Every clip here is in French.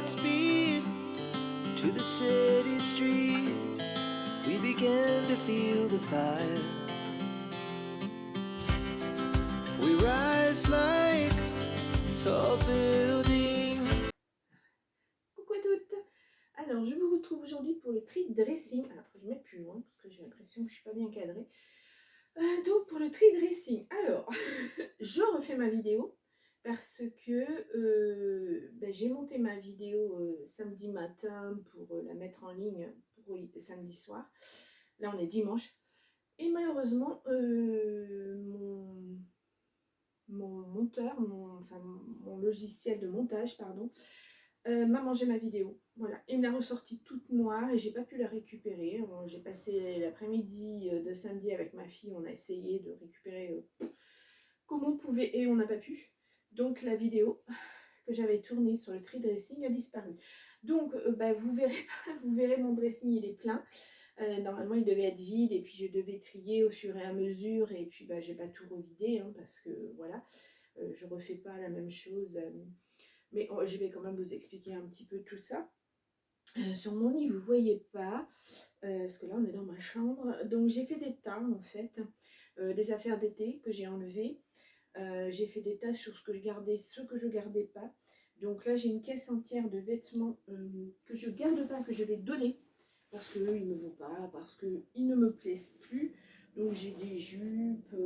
Godspeed to the city streets. We began to feel the fire. We rise like tall buildings. Coucou à toutes. Alors, je vous retrouve aujourd'hui pour le tri dressing. Alors, je vais mettre plus loin parce que j'ai l'impression que je suis pas bien cadrée. Donc, pour le tri dressing. Alors, je refais ma vidéo parce que j'ai monté ma vidéo samedi matin pour la mettre en ligne pour samedi soir. Là, on est dimanche. Et malheureusement, mon monteur, mon logiciel de montage, pardon, m'a mangé ma vidéo. Voilà, il me l'a ressortie toute noire et j'ai pas pu la récupérer. J'ai passé l'après-midi de samedi avec ma fille, on a essayé de récupérer comme on pouvait et on n'a pas pu. Donc la vidéo que j'avais tournée sur le tri dressing a disparu. Donc vous verrez mon dressing, il est plein. Normalement il devait être vide et puis je devais trier au fur et à mesure et puis j'ai pas tout revidé parce que voilà, je refais pas la même chose. Mais je vais quand même vous expliquer un petit peu tout ça. Sur mon lit, vous ne voyez pas, parce que là, on est dans ma chambre. Donc, j'ai fait des tas, en fait, des affaires d'été que j'ai enlevées. J'ai fait des tas sur ce que je gardais, ce que je ne gardais pas. Donc là, j'ai une caisse entière de vêtements que je ne garde pas, que je vais donner, parce qu'ils ne me vont pas, parce qu'ils ne me plaisent plus. Donc, j'ai des jupes,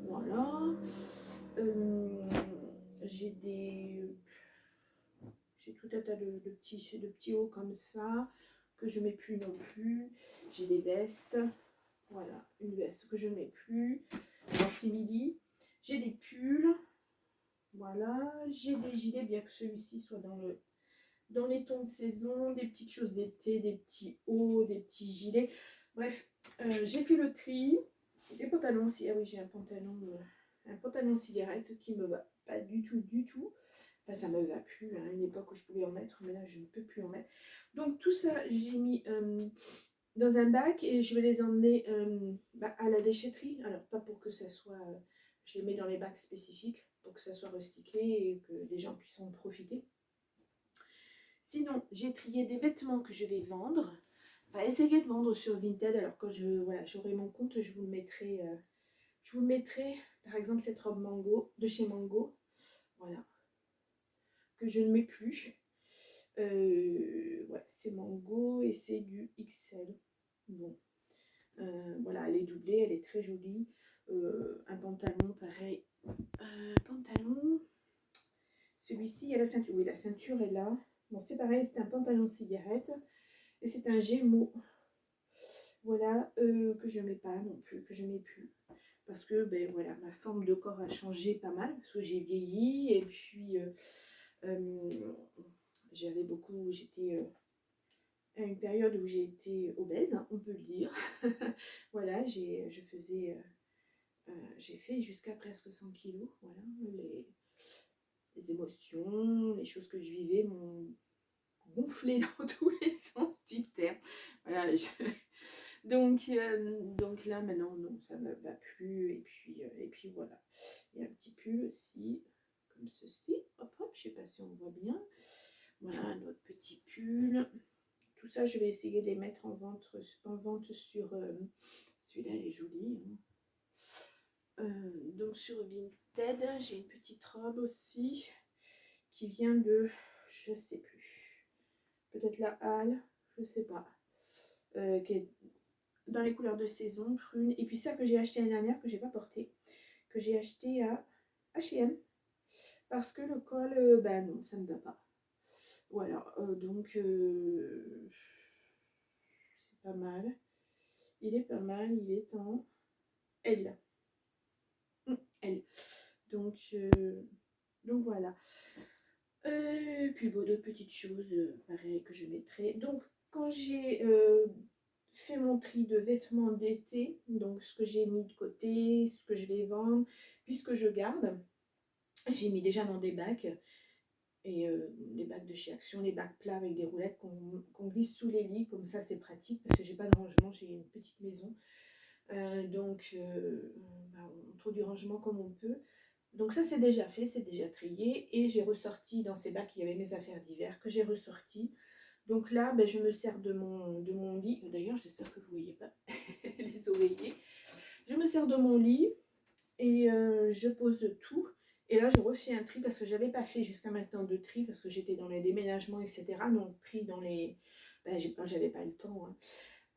voilà. J'ai tout un tas de petits hauts comme ça que je mets plus non plus. J'ai des vestes, voilà, une veste que je mets plus en simili. J'ai des pulls, voilà. J'ai des gilets, bien que celui-ci soit dans les tons de saison, des petites choses d'été, des petits hauts, des petits gilets. Bref, j'ai fait le tri. Les pantalons aussi. Ah oui, j'ai un pantalon cigarette qui me va pas du tout. Enfin, ça me va plus. À une époque où je pouvais en mettre, mais là je ne peux plus en mettre. Donc tout ça, j'ai mis dans un bac et je vais les emmener à la déchetterie. Alors pas pour que ça soit, je les mets dans les bacs spécifiques pour que ça soit recyclé et que des gens puissent en profiter. Sinon, j'ai trié des vêtements que je vais vendre. Enfin, essayer de vendre sur Vinted. Alors quand j'aurai mon compte, je vous le mettrai, par exemple, cette robe Mango de chez Mango. Voilà. Que je ne mets plus. Ouais, c'est Mango et c'est du XL. Bon. Voilà, elle est doublée, elle est très jolie. Un pantalon, pareil. Pantalon. Celui-ci, il y a la ceinture. Oui, la ceinture est là. Bon, c'est pareil, c'est un pantalon cigarette. Et c'est un Gémeaux. Voilà, que je mets pas non plus, que je mets plus. Parce que, voilà, ma forme de corps a changé pas mal. Parce que j'ai vieilli. Et puis, j'étais à une période où j'ai été obèse, on peut le dire. Voilà, j'ai fait jusqu'à presque 100 kilos. Voilà, les émotions, les choses que je vivais m'ont gonflé dans tous les sens du terme. Voilà, donc là maintenant non, ça ne me va plus. Et puis voilà, il y a un petit pull aussi, comme ceci. Hop hop, je ne sais pas si on voit bien. Voilà, notre petit pull. Tout ça, je vais essayer de les mettre en vente sur... celui-là, il est joli. Donc sur Vinted, j'ai une petite robe aussi qui vient de... Je sais plus. Peut-être la Halle, je sais pas. Qui est dans les couleurs de saison, prune. Et puis ça que j'ai acheté l'année dernière, que j'ai pas porté, que j'ai acheté à H&M. Parce que le col, non, ça ne va pas. Voilà, donc... c'est pas mal. Il est pas mal, il est en L. L. Donc voilà. Puis d'autres petites choses, pareil, que je mettrai. Donc, quand j'ai fait mon tri de vêtements d'été, donc ce que j'ai mis de côté, ce que je vais vendre, puis ce que je garde, j'ai mis déjà dans des bacs. Et les bacs de chez Action, les bacs plats avec des roulettes qu'on glisse sous les lits. Comme ça, c'est pratique parce que j'ai pas de rangement, j'ai une petite maison. On trouve du rangement comme on peut. Donc ça c'est déjà fait, c'est déjà trié. Et j'ai ressorti dans ces bacs, il y avait mes affaires d'hiver que j'ai ressorti. Donc là, ben, je me sers de mon lit. D'ailleurs, j'espère que vous ne voyez pas les oreillers. Je me sers de mon lit et je pose tout. Et là, je refais un tri parce que je n'avais pas fait jusqu'à maintenant de tri parce que j'étais dans les déménagements, etc. Donc, pris dans les... Ben, j'avais pas le temps.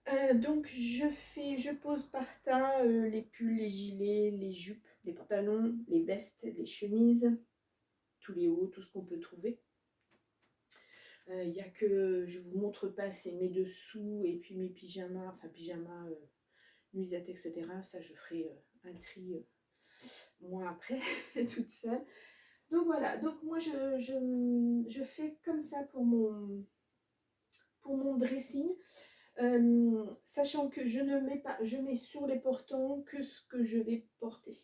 Hein. Donc, je pose par tas les pulls, les gilets, les jupes, les pantalons, les vestes, les chemises, tous les hauts, tout ce qu'on peut trouver. Il n'y a que, je vous montre pas, c'est mes dessous et puis mes pyjamas, enfin pyjamas, nuisettes, etc. Ça, je ferai un tri moi après, toute seule. Donc voilà, donc moi je fais comme ça pour mon dressing, sachant que je ne mets pas, je mets sur les portants que ce que je vais porter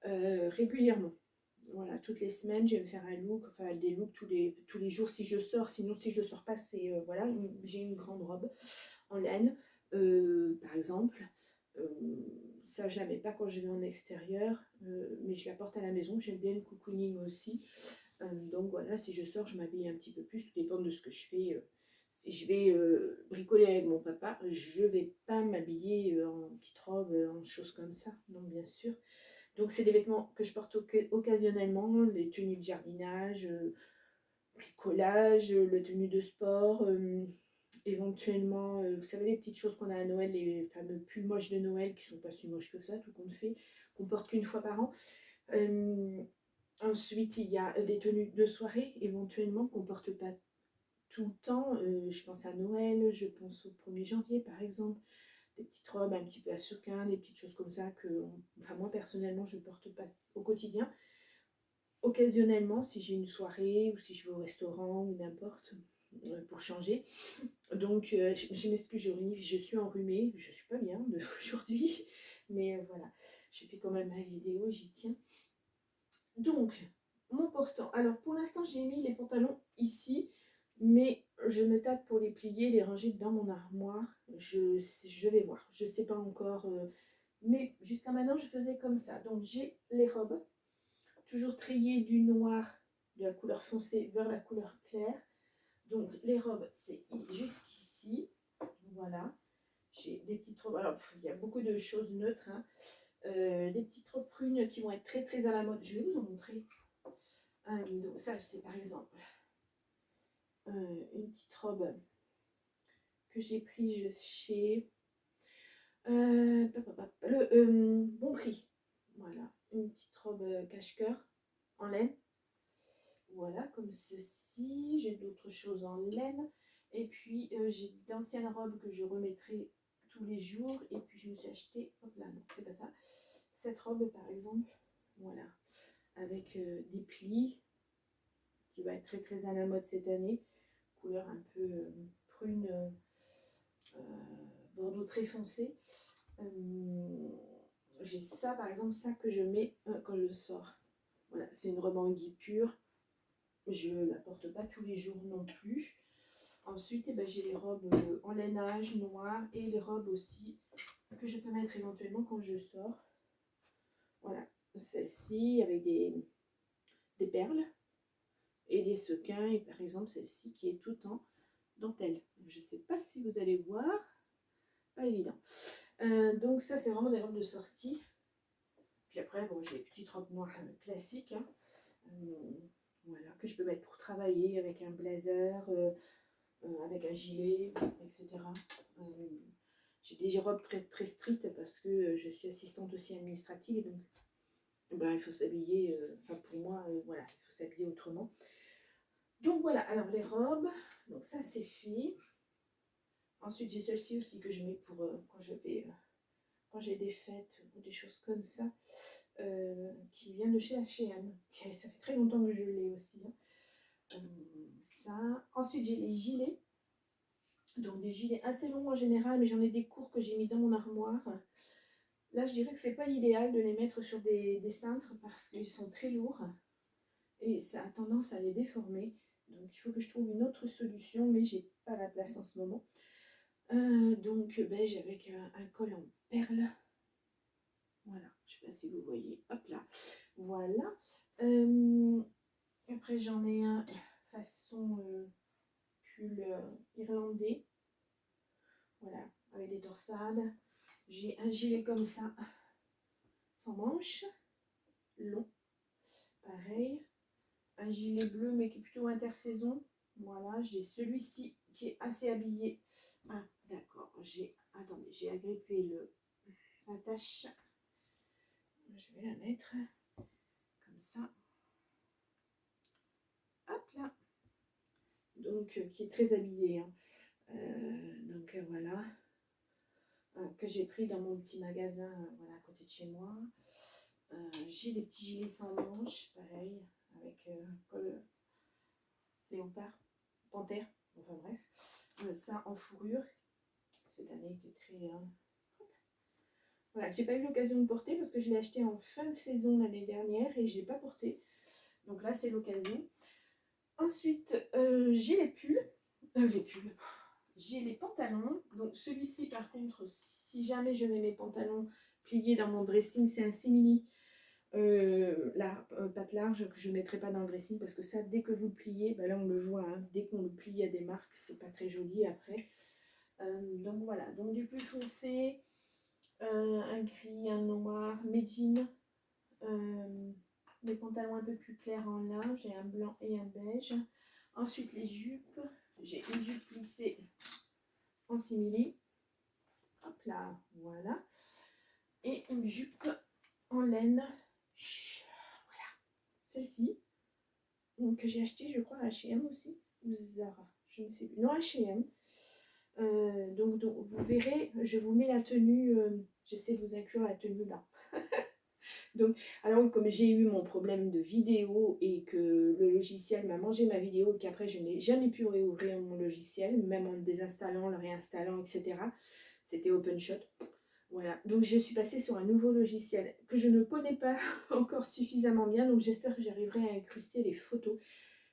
régulièrement. Voilà, toutes les semaines, je vais me faire un look, enfin des looks tous les jours si je sors. Sinon, si je ne sors pas, c'est voilà, j'ai une grande robe en laine, par exemple. Ça, je ne la mets pas quand je vais en extérieur, mais je la porte à la maison. J'aime bien le cocooning aussi. Donc voilà, si je sors, je m'habille un petit peu plus. Tout dépend de ce que je fais. Si je vais bricoler avec mon papa, je ne vais pas m'habiller en petite robe, en choses comme ça. Non, bien sûr. Donc c'est des vêtements que je porte occasionnellement, les tenues de jardinage, bricolage, le tenue de sport, éventuellement, vous savez les petites choses qu'on a à Noël, les fameux pulls moches de Noël qui sont pas si moches que ça, tout compte fait, qu'on porte qu'une fois par an. Ensuite, il y a des tenues de soirée, éventuellement, qu'on porte pas tout le temps. Je pense à Noël, je pense au 1er janvier par exemple. Des petites robes un petit peu à sequins, des petites choses comme ça que, enfin moi personnellement, je ne porte pas au quotidien. Occasionnellement, si j'ai une soirée ou si je vais au restaurant ou n'importe, pour changer. Donc, je m'excuse, je suis enrhumée, je suis pas bien aujourd'hui, mais voilà, j'ai fait quand même ma vidéo, j'y tiens. Donc, mon portant. Alors, pour l'instant, j'ai mis les pantalons ici, mais je me tâte pour les plier, les ranger dans mon armoire. Je vais voir, je sais pas encore, mais jusqu'à maintenant, je faisais comme ça. Donc, j'ai les robes, toujours triées du noir, de la couleur foncée vers la couleur claire. Donc, les robes, c'est jusqu'ici. Voilà. J'ai des petites robes. Alors, il y a beaucoup de choses neutres. Hein. Des petites robes prunes qui vont être très très à la mode. Je vais vous en montrer. Donc, ça, c'est par exemple une petite robe que j'ai prise chez le Bon Prix. Voilà. Une petite robe cache-cœur en laine. Voilà, comme ceci. J'ai d'autres choses en laine. Et puis, j'ai d'anciennes robes que je remettrai tous les jours. Et puis, je me suis acheté, hop là, non, c'est pas ça. Cette robe, par exemple, voilà, avec des plis, qui va être très très à la mode cette année. Couleur un peu prune, bordeaux très foncé. J'ai ça, par exemple, ça que je mets quand je sors. Voilà, c'est une robe en gui pure. Je ne la porte pas tous les jours non plus. Ensuite, eh ben, j'ai les robes en lainage noir et les robes aussi que je peux mettre éventuellement quand je sors. Voilà, celle-ci avec des perles et des sequins. Et par exemple, celle-ci qui est toute en dentelle. Je ne sais pas si vous allez voir. Pas évident. Donc ça, c'est vraiment des robes de sortie. Puis après, bon, j'ai des petites robes noires classiques. Hein. Voilà, que je peux mettre pour travailler avec un blazer, avec un gilet, etc. J'ai des robes très, très strictes parce que je suis assistante aussi administrative. Donc, ben, il faut s'habiller, enfin pour moi, voilà, il faut s'habiller autrement. Donc voilà, alors les robes, donc ça c'est fait. Ensuite, j'ai celle-ci aussi que je mets pour quand je vais, quand j'ai des fêtes ou des choses comme ça, qui vient de chez H&M. Ça fait très longtemps que je l'ai aussi. Hein. Ça. Ensuite, j'ai les gilets. Donc des gilets assez longs en général, mais j'en ai des courts que j'ai mis dans mon armoire. Là, je dirais que c'est pas l'idéal de les mettre sur des cintres parce qu'ils sont très lourds et ça a tendance à les déformer. Donc il faut que je trouve une autre solution, mais j'ai pas la place en ce moment. Donc beige avec un col en perles. Voilà, je sais pas si vous voyez. Hop là. Voilà. Après, j'en ai un façon pull irlandais. Voilà, avec des torsades. J'ai un gilet comme ça, sans manches, long. Pareil. Un gilet bleu, mais qui est plutôt intersaison. Voilà, j'ai celui-ci qui est assez habillé. Ah, d'accord. Attendez, j'ai agrippé la tache. Je vais la mettre comme ça. Hop là. Donc, qui est très habillé. Hein. Voilà. Que j'ai pris dans mon petit magasin voilà, à côté de chez moi. J'ai des petits gilets sans manches, pareil, avec col léopard, panthère, enfin bref. Ça en fourrure. Cette année qui est très... Voilà, j'ai pas eu l'occasion de porter parce que je l'ai acheté en fin de saison l'année dernière et je l'ai pas porté. Donc là, c'est l'occasion. Ensuite, j'ai les pulls. J'ai les pantalons. Donc celui-ci, par contre, si jamais je mets mes pantalons pliés dans mon dressing, c'est un simili. Patte large que je ne mettrai pas dans le dressing parce que ça, dès que vous le pliez, ben là on le voit, hein, dès qu'on le plie, il y a des marques, c'est pas très joli après. Donc voilà, donc du plus foncé, un gris, un noir, mes jeans, des pantalons un peu plus clairs en lin, j'ai un blanc et un beige. Ensuite les jupes, j'ai une jupe plissée en simili, hop là, voilà, et une jupe en laine, voilà, celle-ci, que j'ai acheté je crois à H&M aussi, ou Zara, je ne sais plus, non H&M. Donc, vous verrez, je vous mets la tenue, j'essaie de vous inclure la tenue là. Donc, alors comme j'ai eu mon problème de vidéo et que le logiciel m'a mangé ma vidéo et qu'après je n'ai jamais pu réouvrir mon logiciel, même en le désinstallant, le réinstallant, etc. C'était OpenShot. Voilà, donc je suis passée sur un nouveau logiciel que je ne connais pas encore suffisamment bien, donc j'espère que j'arriverai à incruster les photos.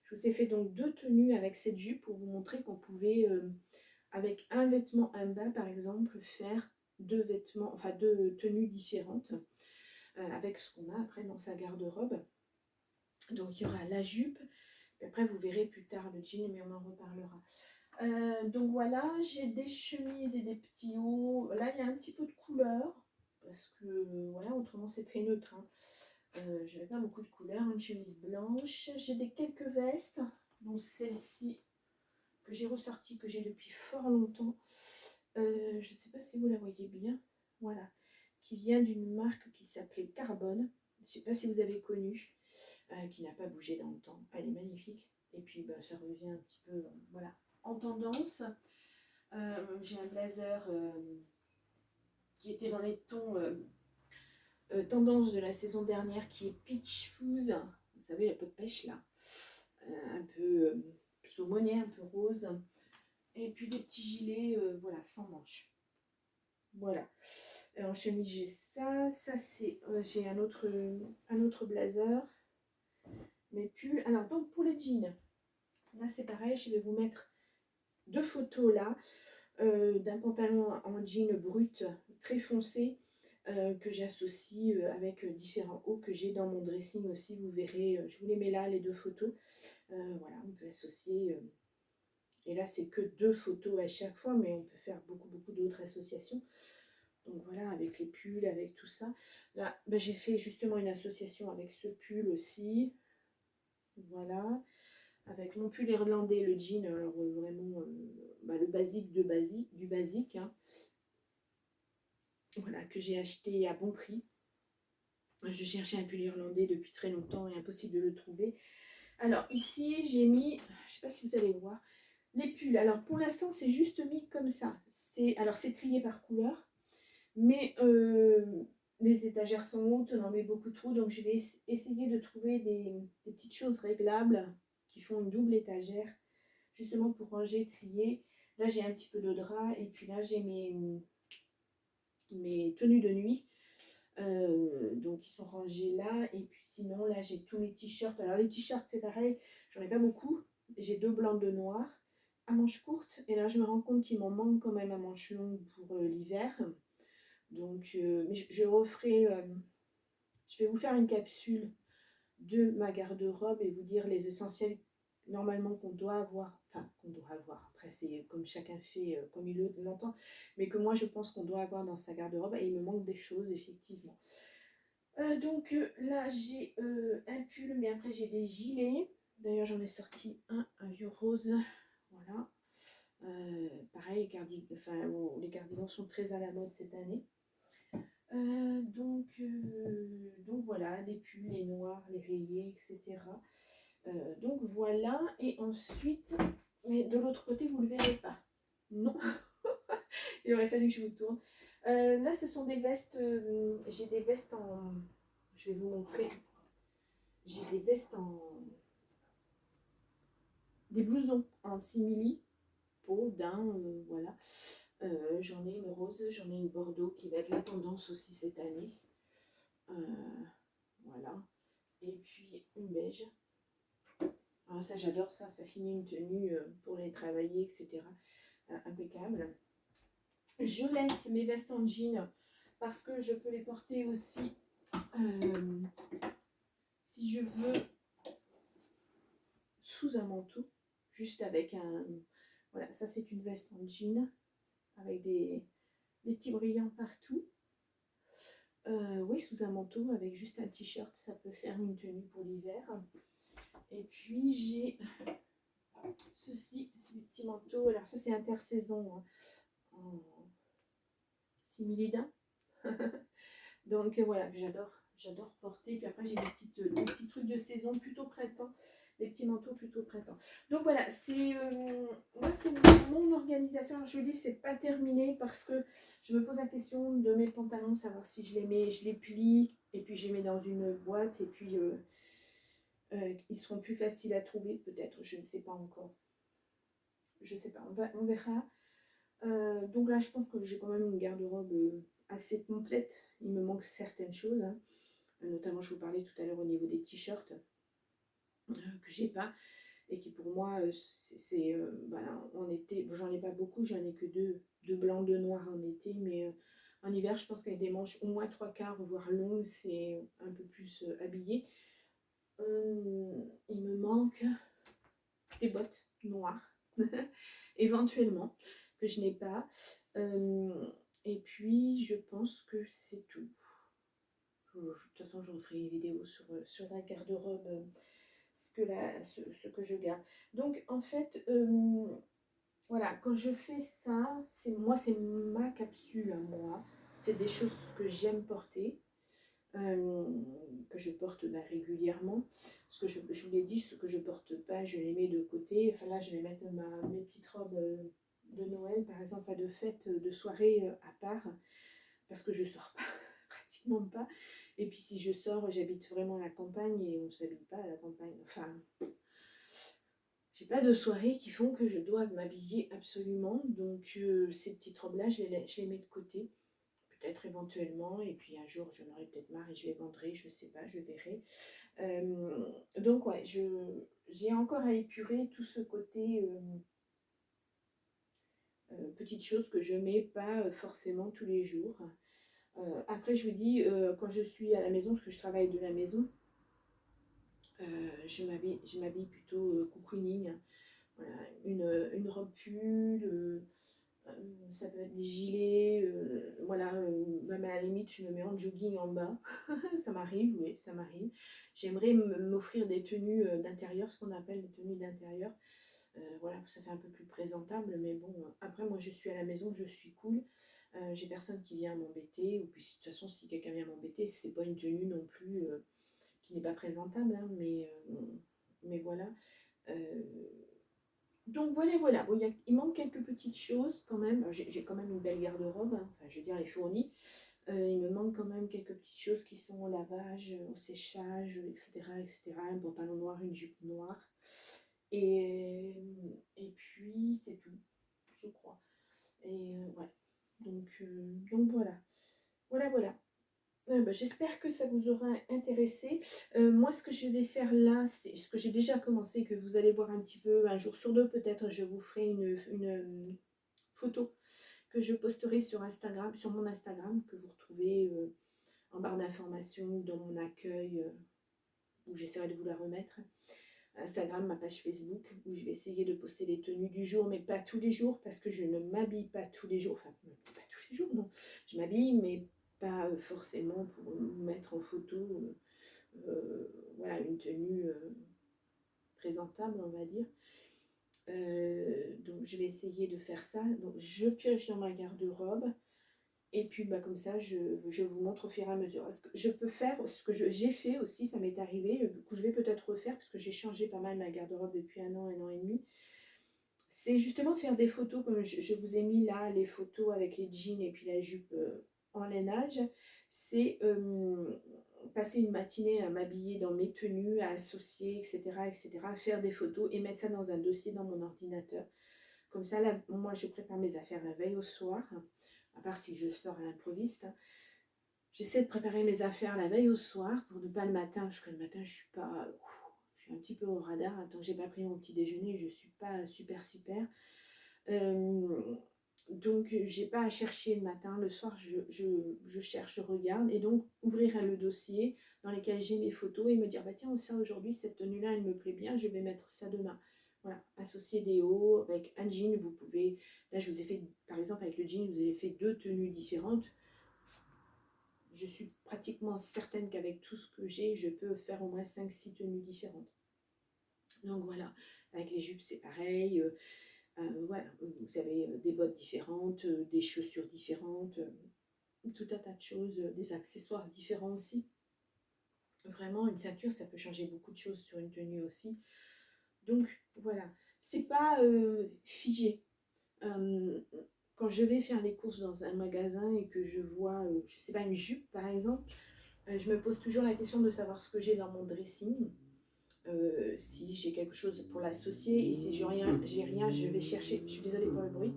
Je vous ai fait donc 2 tenues avec cette jupe pour vous montrer qu'on pouvait... avec un vêtement en bas par exemple faire 2 vêtements, enfin 2 tenues différentes avec ce qu'on a après dans sa garde-robe. Donc il y aura la jupe, puis après vous verrez plus tard le jean, mais on en reparlera. Donc voilà, j'ai des chemises et des petits hauts. Là il y a un petit peu de couleur parce que voilà, autrement c'est très neutre. Hein. Je n'avais pas beaucoup de couleurs, une chemise blanche. J'ai quelques vestes, dont celle-ci que j'ai ressortie, que j'ai depuis fort longtemps. Je ne sais pas si vous la voyez bien. Voilà, qui vient d'une marque qui s'appelait Carbone. Je ne sais pas si vous avez connu, qui n'a pas bougé dans le temps. Elle est magnifique. Et puis bah, ça revient un petit peu voilà, en tendance. J'ai un blazer qui était dans les tons tendance de la saison dernière, qui est Peach Fuzz. Vous savez, la peau de pêche là. Un peu saumonnier, un peu rose. Et puis des petits gilets, voilà, sans manches. Voilà. En chemise, j'ai ça. Ça, c'est... j'ai un autre blazer. Mes pulls. Alors, donc, pour les jeans, là, c'est pareil. Je vais vous mettre 2 photos là. D'un pantalon en jean brut, très foncé, que j'associe avec différents hauts que j'ai dans mon dressing aussi. Vous verrez, je vous les mets là, les 2 photos. Voilà, on peut associer... et là, c'est que 2 photos à chaque fois, mais on peut faire beaucoup d'autres associations. Donc voilà, avec les pulls, avec tout ça. Là, ben, j'ai fait justement une association avec ce pull aussi. Voilà. Avec mon pull irlandais, le jean, alors vraiment le basique du basique. Hein. Voilà, que j'ai acheté à bon prix. Je cherchais un pull irlandais depuis très longtemps et impossible de le trouver. Alors ici, j'ai mis, je ne sais pas si vous allez voir, les pulls. Alors pour l'instant, c'est juste mis comme ça. Alors c'est trié par couleur. Mais les étagères sont hautes, on en met beaucoup trop, donc je vais essayer de trouver des petites choses réglables qui font une double étagère, justement pour ranger, trier. Là, j'ai un petit peu de drap, et puis là, j'ai mes tenues de nuit, donc ils sont rangés là, et puis sinon, là, j'ai tous mes t-shirts. Alors les t-shirts, c'est pareil, j'en ai pas beaucoup. J'ai 2 blancs, 2 noirs, à manches courtes, et là, je me rends compte qu'il m'en manque quand même à manches longues pour l'hiver. Donc, mais je referai, Je vais vous faire une capsule de ma garde-robe et vous dire les essentiels normalement qu'on doit avoir, enfin qu'on doit avoir, après c'est comme chacun fait comme il l'entend, mais que moi je pense qu'on doit avoir dans sa garde-robe et il me manque des choses effectivement. Donc là j'ai un pull, mais après j'ai des gilets, d'ailleurs j'en ai sorti un vieux rose, voilà. Pareil, les cardigans sont très à la mode cette année. Donc voilà, les pulls, les noirs, les rayés, etc. Donc voilà, et ensuite, mais de l'autre côté, vous ne le verrez pas. Non, il aurait fallu que je vous tourne. Là, ce sont des vestes, j'ai des vestes en... Je vais vous montrer. J'ai des vestes en... Des blousons en simili, peau, daim, voilà. J'en ai une rose, j'en ai une bordeaux qui va être la tendance aussi cette année. Voilà. Et puis une beige. Alors ça j'adore ça, ça finit une tenue pour les travailler, etc. Impeccable. Je laisse mes vestes en jean parce que je peux les porter aussi si je veux sous un manteau, juste avec un... Voilà, ça c'est une veste en jean avec des petits brillants partout. Oui, sous un manteau avec juste un t-shirt, ça peut faire une tenue pour l'hiver. Et puis j'ai ceci, des petits manteaux. Alors ça c'est intersaison hein, en simili-daim. Donc voilà, j'adore porter. Puis après j'ai des petits trucs de saison plutôt printemps, des petits manteaux plutôt printemps. Donc voilà, c'est moi c'est mon organisation. Alors, je vous dis c'est pas terminé parce que je me pose la question de mes pantalons, savoir si je les mets, je les plie et puis je les mets dans une boîte et puis ils seront plus faciles à trouver peut-être, je ne sais pas encore. Je sais pas, on verra. Donc là, je pense que j'ai quand même une garde-robe assez complète. Il me manque certaines choses, hein. Notamment, je vous parlais tout à l'heure au niveau des t-shirts que j'ai pas et qui pour moi, en été, j'en ai pas beaucoup, j'en ai que deux blancs, deux noirs en été, mais en hiver, je pense qu'avec des manches au moins 3/4, voire longues, c'est un peu plus habillé. Il me manque des bottes noires, éventuellement, que je n'ai pas. Et puis, je pense que c'est tout. De toute façon, je vous ferai une vidéo sur la garde-robe, ce que je garde. Donc, en fait, voilà, quand je fais ça, c'est ma capsule à moi. C'est des choses que j'aime porter. Que je porte régulièrement. Ce que je vous l'ai dit, ce que je porte pas, je les mets de côté. Enfin là, je vais mettre mes petites robes de Noël, par exemple, pas de fête, de soirée à part, parce que je sors pas, pratiquement pas. Et puis si je sors, j'habite vraiment à la campagne et on ne s'habille pas à la campagne. Enfin, j'ai pas de soirée qui font que je dois m'habiller absolument. Donc ces petites robes-là, je les mets de côté. Peut-être éventuellement, et puis un jour j'en aurai peut-être marre et je les vendrai, je sais pas, je verrai. Donc ouais, j'ai encore à épurer tout ce côté petites choses que je mets pas forcément tous les jours. Après je vous dis, quand je suis à la maison, parce que je travaille de la maison, je m'habille plutôt cocooning. Voilà, une robe pull, ça peut être des gilets, voilà, même à la limite je me mets en jogging en bas, ça m'arrive, oui, ça m'arrive. J'aimerais m'offrir des tenues d'intérieur, ce qu'on appelle des tenues d'intérieur, voilà, ça fait un peu plus présentable, mais bon, après moi je suis à la maison, je suis cool, j'ai personne qui vient m'embêter, ou puis de toute façon si quelqu'un vient m'embêter, c'est pas une tenue non plus qui n'est pas présentable, hein, mais voilà. Euh, donc voilà. Bon, il manque quelques petites choses quand même. J'ai quand même une belle garde-robe, hein. Enfin, je veux dire, elle est fournie. Il me manque quand même quelques petites choses qui sont au lavage, au séchage, etc., etc. Un pantalon noir, une jupe noire. Et puis, c'est tout, je crois. Et ouais. Donc voilà. Voilà. J'espère que ça vous aura intéressé. Moi, ce que je vais faire là, c'est ce que j'ai déjà commencé, que vous allez voir un petit peu, un jour sur deux peut-être, je vous ferai une photo que je posterai sur Instagram, sur mon Instagram, que vous retrouvez en barre d'informations ou dans mon accueil, où j'essaierai de vous la remettre. Instagram, ma page Facebook, où je vais essayer de poster les tenues du jour, mais pas tous les jours, parce que je ne m'habille pas tous les jours. Enfin, pas tous les jours, non. Je m'habille, mais pas forcément pour mettre en photo voilà, une tenue présentable, on va dire. Donc je vais essayer de faire ça. Donc je pioche dans ma garde-robe. Et puis bah, comme ça, je vous montre au fur et à mesure. Ce que je peux faire, ce que j'ai fait aussi, ça m'est arrivé, du coup je vais peut-être refaire, parce que j'ai changé pas mal ma garde-robe depuis un an et demi. C'est justement faire des photos, comme je vous ai mis là, les photos avec les jeans et puis la jupe en lainage. C'est passer une matinée à m'habiller dans mes tenues, à associer, etc., à faire des photos et mettre ça dans un dossier dans mon ordinateur. Comme ça, là, moi, je prépare mes affaires la veille au soir, à part si je sors à l'improviste. J'essaie de préparer mes affaires la veille au soir pour ne pas le matin, parce que le matin, je suis un petit peu au radar. Tant que j'ai pas pris mon petit déjeuner, je suis pas super. Donc, j'ai pas à chercher le matin. Le soir, je cherche, je regarde. Et donc, ouvrir le dossier dans lequel j'ai mes photos et me dire, bah tiens, ça aujourd'hui, cette tenue-là, elle me plaît bien, je vais mettre ça demain. Voilà, associer des hauts avec un jean, vous pouvez... Là, je vous ai fait, par exemple, avec le jean, vous avez fait 2 tenues différentes. Je suis pratiquement certaine qu'avec tout ce que j'ai, je peux faire au moins 5-6 tenues différentes. Donc voilà, avec les jupes, c'est pareil. Voilà, vous avez des bottes différentes, des chaussures différentes, tout un tas de choses, des accessoires différents aussi. Vraiment, une ceinture, ça peut changer beaucoup de choses sur une tenue aussi. Donc voilà, c'est pas figé. Quand je vais faire les courses dans un magasin et que je vois, je sais pas, une jupe par exemple, je me pose toujours la question de savoir ce que j'ai dans mon dressing. Si j'ai quelque chose pour l'associer et si j'ai rien, je vais chercher. Je suis désolée pour le bruit.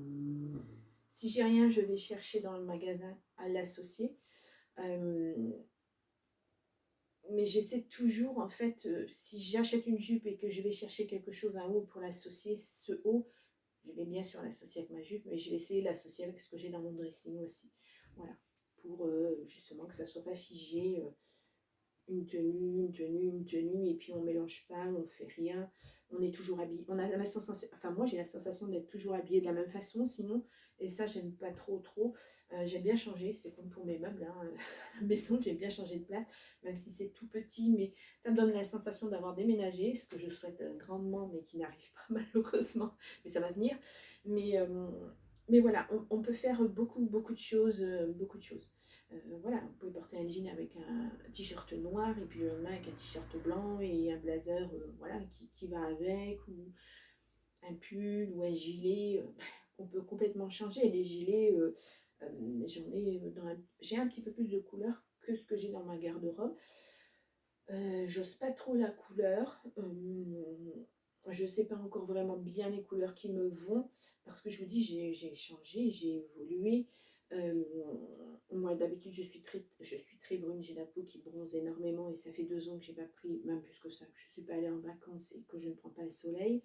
Si j'ai rien, je vais chercher dans le magasin à l'associer. Mais j'essaie toujours, en fait, si j'achète une jupe et que je vais chercher quelque chose, un haut pour l'associer, ce haut, je vais bien sûr l'associer avec ma jupe, mais je vais essayer de l'associer avec ce que j'ai dans mon dressing aussi. Voilà, pour justement que ça ne soit pas figé. Une tenue, et puis on mélange pas, on fait rien, on est toujours habillé, on a la sensation, enfin moi j'ai la sensation d'être toujours habillée de la même façon sinon, et ça j'aime pas trop, j'aime bien changer, c'est comme pour mes meubles, hein, la maison, j'aime bien changer de place, même si c'est tout petit, mais ça me donne la sensation d'avoir déménagé, ce que je souhaite grandement, mais qui n'arrive pas malheureusement, mais ça va venir, mais, euh, mais voilà, on peut faire beaucoup de choses, voilà, vous pouvez porter un jean avec un t-shirt noir et puis le lendemain avec un t-shirt blanc et un blazer voilà, qui va avec, ou un pull ou un gilet. On peut complètement changer. Les gilets, j'ai un petit peu plus de couleurs que ce que j'ai dans ma garde-robe. J'ose pas trop la couleur. Je sais pas encore vraiment bien les couleurs qui me vont parce que je vous dis, j'ai changé, j'ai évolué. Moi d'habitude je suis très brune, j'ai la peau qui bronze énormément et ça fait 2 ans que j'ai pas pris, même plus que ça, que je suis pas allée en vacances et que je ne prends pas le soleil.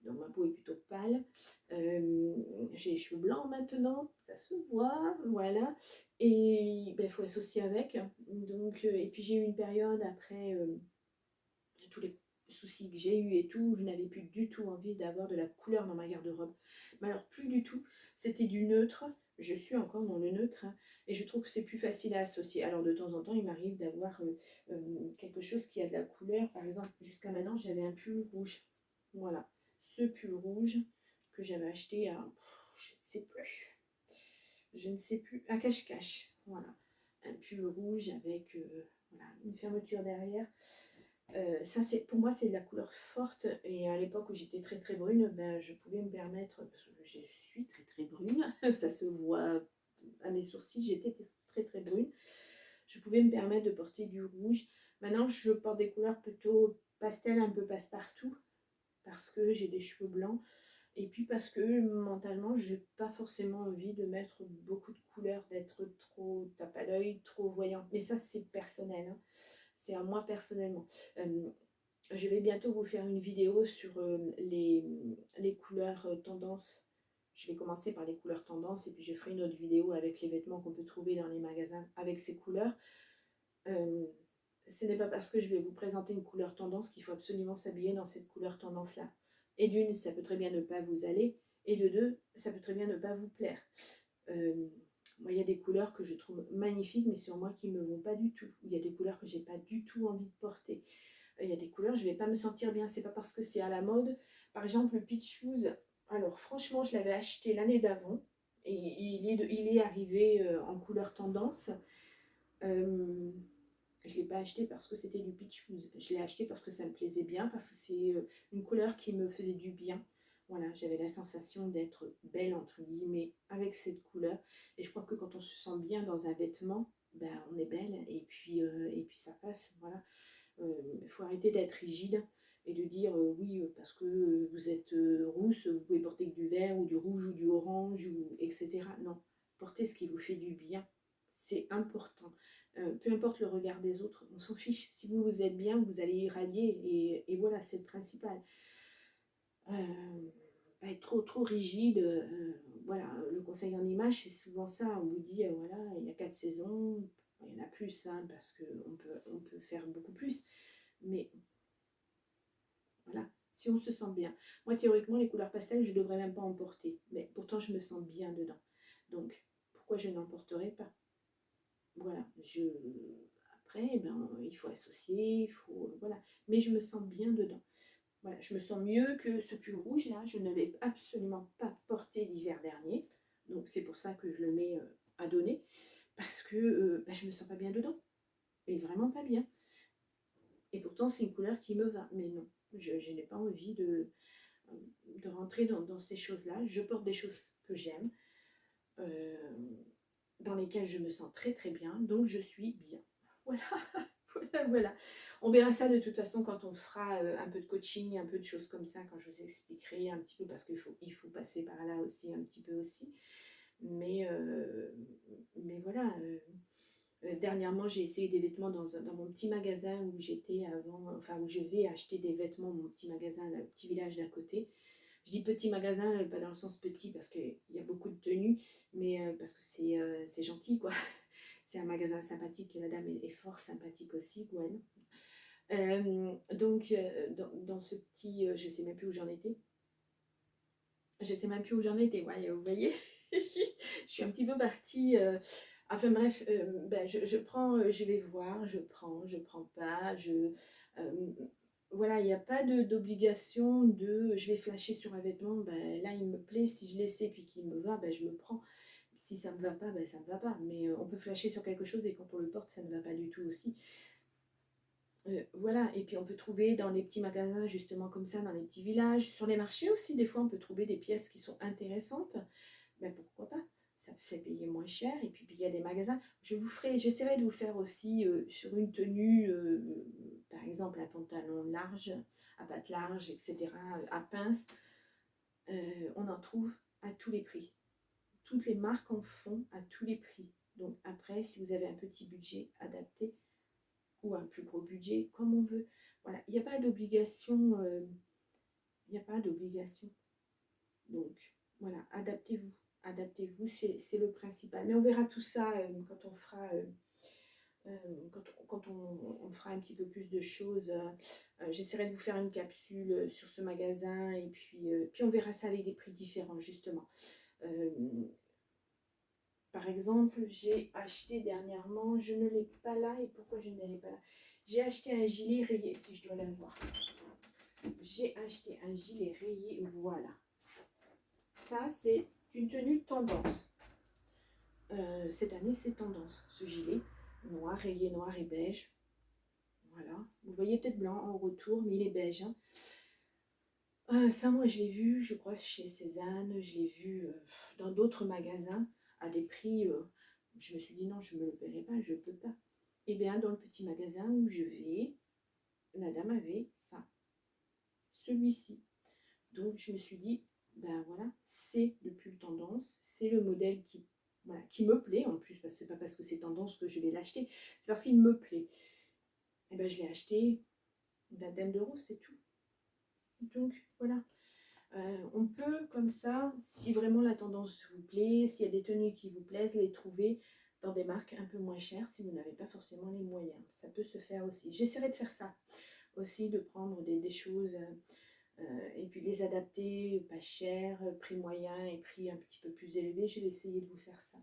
Donc ma peau est plutôt pâle. J'ai les cheveux blancs maintenant, ça se voit, voilà. Et il faut associer avec. Donc, et puis j'ai eu une période après tous les soucis que j'ai eu et tout, je n'avais plus du tout envie d'avoir de la couleur dans ma garde-robe. Mais alors plus du tout, c'était du neutre. Je suis encore dans le neutre, hein, et je trouve que c'est plus facile à associer. Alors de temps en temps, il m'arrive d'avoir quelque chose qui a de la couleur. Par exemple, jusqu'à maintenant, j'avais un pull rouge. Voilà, ce pull rouge que j'avais acheté à, je ne sais plus, à cache-cache. Voilà, un pull rouge avec voilà, une fermeture derrière. Ça, pour moi, c'est de la couleur forte. Et à l'époque où j'étais très brune, ben, je pouvais me permettre, parce que je suis très brune, ça se voit à mes sourcils, j'étais très brune. Je pouvais me permettre de porter du rouge. Maintenant, je porte des couleurs plutôt pastel, un peu passe-partout, parce que j'ai des cheveux blancs. Et puis parce que mentalement, je n'ai pas forcément envie de mettre beaucoup de couleurs, d'être trop tape à l'œil, trop voyante. Mais ça, c'est personnel, hein. C'est à moi personnellement. Je vais bientôt vous faire une vidéo sur les couleurs tendance. Je vais commencer par les couleurs tendance et puis je ferai une autre vidéo avec les vêtements qu'on peut trouver dans les magasins avec ces couleurs. Ce n'est pas parce que je vais vous présenter une couleur tendance qu'il faut absolument s'habiller dans cette couleur tendance-là. Et d'une, ça peut très bien ne pas vous aller, et de deux, ça peut très bien ne pas vous plaire. Moi, il y a des couleurs que je trouve magnifiques, mais sur moi qui ne me vont pas du tout. Il y a des couleurs que j'ai pas du tout envie de porter. Il y a des couleurs, je vais pas me sentir bien. C'est pas parce que c'est à la mode. Par exemple, le Peach Fuse. Alors, franchement, je l'avais acheté l'année d'avant. Et il est arrivé en couleur tendance. Je ne l'ai pas acheté parce que c'était du Peach Fuse. Je l'ai acheté parce que ça me plaisait bien, parce que c'est une couleur qui me faisait du bien. Voilà, j'avais la sensation d'être belle, entre guillemets, avec cette couleur. Et je crois que quand on se sent bien dans un vêtement, ben, on est belle et puis ça passe. Voilà. Il faut arrêter d'être rigide et de dire oui, parce que vous êtes rousse, vous pouvez porter que du vert ou du rouge ou du orange, ou, etc. Non, portez ce qui vous fait du bien. C'est important. Peu importe le regard des autres, on s'en fiche. Si vous vous êtes bien, vous allez irradier et voilà, c'est le principal. Pas être trop rigide. Voilà, le conseil en image, c'est souvent ça. On vous dit, voilà, il y a 4 saisons, il y en a plus, hein, parce qu'on peut faire beaucoup plus. Mais voilà, si on se sent bien. Moi, théoriquement, les couleurs pastel, je ne devrais même pas en porter. Mais pourtant, je me sens bien dedans. Donc, pourquoi je n'en porterai pas? Voilà, après, eh ben, il faut associer, il faut... Voilà. Mais je me sens bien dedans. Voilà, je me sens mieux que ce pull rouge là. Je ne l'ai absolument pas porté l'hiver dernier. Donc c'est pour ça que je le mets à donner. Parce que je me sens pas bien dedans. Et vraiment pas bien. Et pourtant c'est une couleur qui me va. Mais non, je n'ai pas envie de rentrer dans ces choses-là. Je porte des choses que j'aime. Dans lesquelles je me sens très très bien. Donc je suis bien. Voilà. Voilà. On verra ça de toute façon quand on fera un peu de coaching, un peu de choses comme ça, quand je vous expliquerai un petit peu, parce il faut passer par là aussi, un petit peu aussi. Mais voilà, dernièrement, j'ai essayé des vêtements dans mon petit magasin où j'étais avant, enfin où je vais acheter des vêtements, mon petit magasin, le petit village d'à côté. Je dis petit magasin, pas dans le sens petit, parce qu'il y a beaucoup de tenues, mais parce que c'est gentil, quoi. C'est un magasin sympathique et la dame est fort sympathique aussi, Gwen. Donc, dans ce petit... je sais même plus où j'en étais. Je sais même plus où j'en étais, ouais, vous voyez. Je suis un petit peu partie... enfin bref, je prends, je vais voir, je prends pas, voilà, il n'y a pas d'obligation de je vais flasher sur un vêtement, ben, là il me plaît, si je l'essaie puis qu'il me va, ben, je le prends. Si ça ne me va pas, ben, ça ne me va pas. Mais on peut flasher sur quelque chose et quand on le porte, ça ne va pas du tout aussi. Voilà, et puis on peut trouver dans les petits magasins, justement comme ça, dans les petits villages, sur les marchés aussi, des fois on peut trouver des pièces qui sont intéressantes. Ben pourquoi pas? Ça fait payer moins cher. Et puis il y a des magasins. J'essaierai de vous faire aussi sur une tenue, par exemple un pantalon large, à pattes larges, etc., à pince. On en trouve à tous les prix. Toutes les marques en font à tous les prix. Donc après, si vous avez un petit budget adapté ou un plus gros budget, comme on veut. Voilà, il n'y a pas d'obligation. Il n'y a pas d'obligation. Donc voilà, adaptez-vous. Adaptez-vous, c'est le principal. Mais on verra tout ça quand on fera... quand on fera un petit peu plus de choses, j'essaierai de vous faire une capsule sur ce magasin et puis on verra ça avec des prix différents justement. Par exemple, j'ai acheté dernièrement, je ne l'ai pas là, et pourquoi je ne l'ai pas là? J'ai acheté un gilet rayé, si je dois l'avoir. J'ai acheté un gilet rayé, voilà. Ça, c'est une tenue tendance. Cette année, c'est tendance, ce gilet. Noir, rayé noir et beige. Voilà. Vous voyez peut-être blanc en retour, mais il est beige. Hein. Ça, moi, je l'ai vu, je crois, chez Cézanne. Je l'ai vu dans d'autres magasins à des prix... je me suis dit, non, je ne me le paierai pas, je ne peux pas. Et bien, dans le petit magasin où je vais, la dame avait ça. Celui-ci. Donc, je me suis dit, ben voilà, c'est le pull tendance, c'est le modèle voilà, qui me plaît en plus, parce que c'est pas parce que c'est tendance que je vais l'acheter, c'est parce qu'il me plaît. Et ben je l'ai acheté une vingtaine d'euros, c'est tout. Donc voilà, on peut comme ça, si vraiment la tendance vous plaît, s'il y a des tenues qui vous plaisent, les trouver dans des marques un peu moins chères si vous n'avez pas forcément les moyens. Ça peut se faire aussi. J'essaierai de faire ça aussi, de prendre des choses et puis les adapter, pas cher, prix moyen et prix un petit peu plus élevé. Je vais essayer de vous faire ça.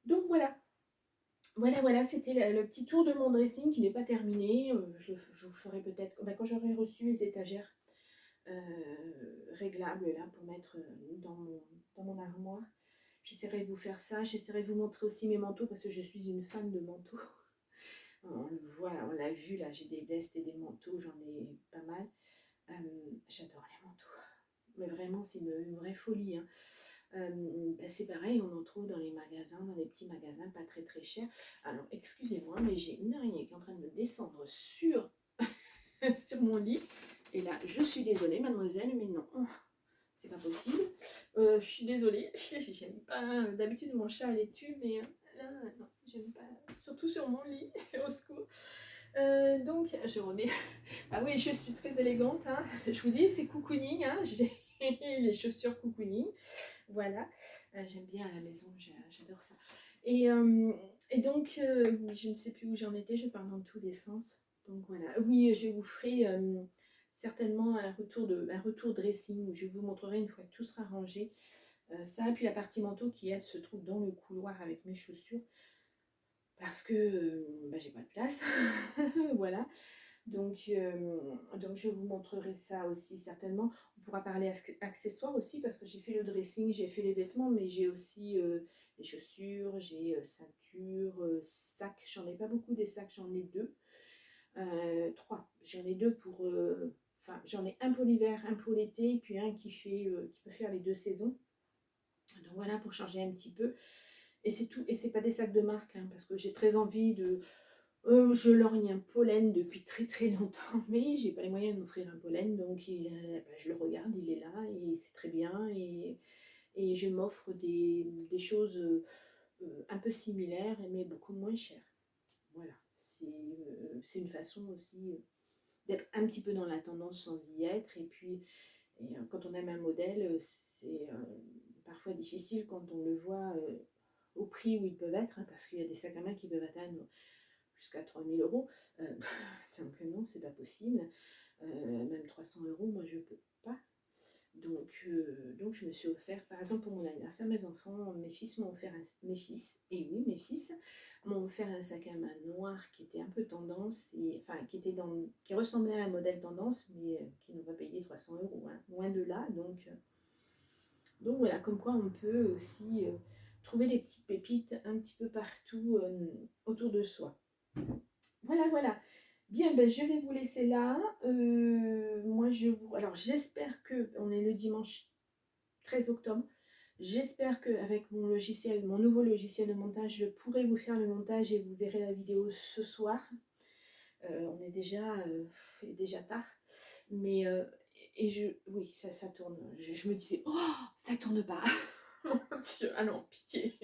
Donc voilà. Voilà, c'était le petit tour de mon dressing qui n'est pas terminé. Je vous ferai peut-être, quand j'aurai reçu les étagères réglables là pour mettre dans mon armoire. J'essaierai de vous faire ça. J'essaierai de vous montrer aussi mes manteaux parce que je suis une fan de manteaux. On le voit, on l'a vu là, j'ai des vestes et des manteaux, j'en ai pas mal. J'adore les manteaux. Mais vraiment, c'est une vraie folie. Hein. C'est pareil, on en trouve dans les magasins, dans les petits magasins pas très très chers. Alors, excusez-moi, mais j'ai une araignée qui est en train de me descendre sur, sur mon lit. Et là, je suis désolée, mademoiselle, mais non, c'est pas possible. Je suis désolée, j'aime pas. D'habitude, mon chat les tue, mais là, non, j'aime pas. Surtout sur mon lit, au secours. Donc, je remets. Ah oui, je suis très élégante. Hein. Je vous dis, c'est cocooning. Hein. J'ai les chaussures cocooning. Voilà. J'aime bien à la maison, j'adore ça. Et donc, je ne sais plus où j'en étais, je parle dans tous les sens. Donc voilà. Oui, je vous ferai certainement un retour dressing où je vous montrerai une fois que tout sera rangé. Ça, et puis la partie manteau qui, elle, se trouve dans le couloir avec mes chaussures. Parce que j'ai pas de place. Voilà. Donc, je vous montrerai ça aussi certainement. On pourra parler accessoires aussi parce que j'ai fait le dressing, j'ai fait les vêtements, mais j'ai aussi les chaussures, j'ai ceinture, sac. J'en ai pas beaucoup des sacs, j'en ai 2. 3. J'en ai 2 pour... Enfin, j'en ai un pour l'hiver, un pour l'été, et puis un qui peut faire les 2 saisons. Donc voilà, pour changer un petit peu. Et c'est tout. Et c'est pas des sacs de marque, hein, parce que j'ai très envie de... je lorgne un pollen depuis très très longtemps, mais j'ai pas les moyens de m'offrir un pollen, donc je le regarde, il est là, et c'est très bien, et je m'offre des choses un peu similaires, mais beaucoup moins chères. Voilà, c'est une façon aussi d'être un petit peu dans la tendance sans y être, et puis quand on aime un modèle, c'est parfois difficile quand on le voit au prix où ils peuvent être, hein, parce qu'il y a des sacs à main qui peuvent atteindre jusqu'à 3000 euros. Donc non, c'est pas possible. Même 300 euros, moi je peux pas. Donc je me suis offert, par exemple pour mon anniversaire, mes enfants, mes fils m'ont offert mes fils m'ont offert un sac à main noir qui était un peu tendance, qui ressemblait à un modèle tendance, mais qui n'ont pas payé 300 euros, hein, loin de là. Donc voilà, comme quoi on peut aussi trouver des petites pépites un petit peu partout autour de soi. Voilà. Bien, je vais vous laisser là. Alors, j'espère que on est le dimanche 13 octobre. J'espère qu'avec mon nouveau logiciel de montage, je pourrai vous faire le montage et vous verrez la vidéo ce soir. On est il est déjà tard. Mais, oui, ça tourne. Je me disais, oh, ça tourne pas. Ah non, pitié.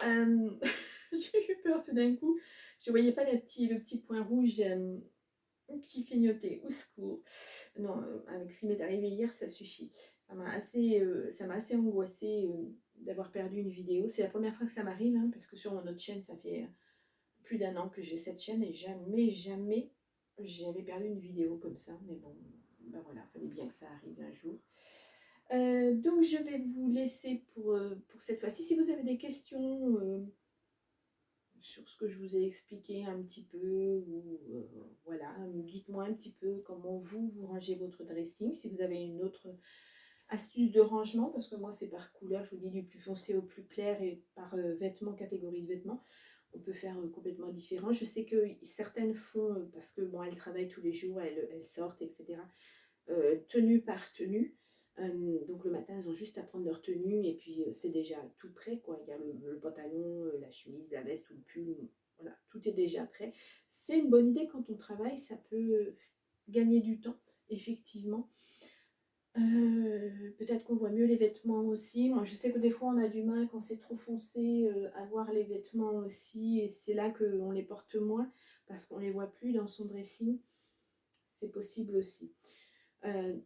J'ai eu peur tout d'un coup. Je voyais pas le petit point rouge qui clignotait. Au secours. Non, avec ce qui m'est arrivé hier, ça suffit. Ça m'a assez angoissée d'avoir perdu une vidéo. C'est la première fois que ça m'arrive, hein, parce que sur mon autre chaîne, ça fait plus d'1 an que j'ai cette chaîne et jamais j'avais perdu une vidéo comme ça. Mais bon, voilà, il fallait bien que ça arrive un jour. Donc je vais vous laisser pour cette fois-ci. Si vous avez des questions sur ce que je vous ai expliqué un petit peu, ou voilà, dites-moi un petit peu comment vous rangez votre dressing, si vous avez une autre astuce de rangement, parce que moi c'est par couleur, je vous dis du plus foncé au plus clair, et par catégorie de vêtements. On peut faire complètement différent. Je sais que certaines font, parce que bon, elles travaillent tous les jours, elles sortent, etc., tenue par tenue. Donc le matin, elles ont juste à prendre leur tenue et puis c'est déjà tout prêt, quoi. Il y a le pantalon, la chemise, la veste ou le pull. Voilà, tout est déjà prêt. C'est une bonne idée quand on travaille, ça peut gagner du temps, effectivement. Peut-être qu'on voit mieux les vêtements aussi. Moi, je sais que des fois, on a du mal quand c'est trop foncé à voir les vêtements aussi. Et c'est là qu'on les porte moins parce qu'on les voit plus dans son dressing. C'est possible aussi.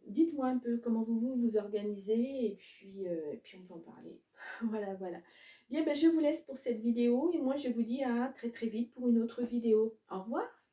Dites-moi un peu comment vous organisez et puis on peut en parler. Voilà, voilà. Bien, ben, je vous laisse pour cette vidéo et moi je vous dis à très très vite pour une autre vidéo. Au revoir.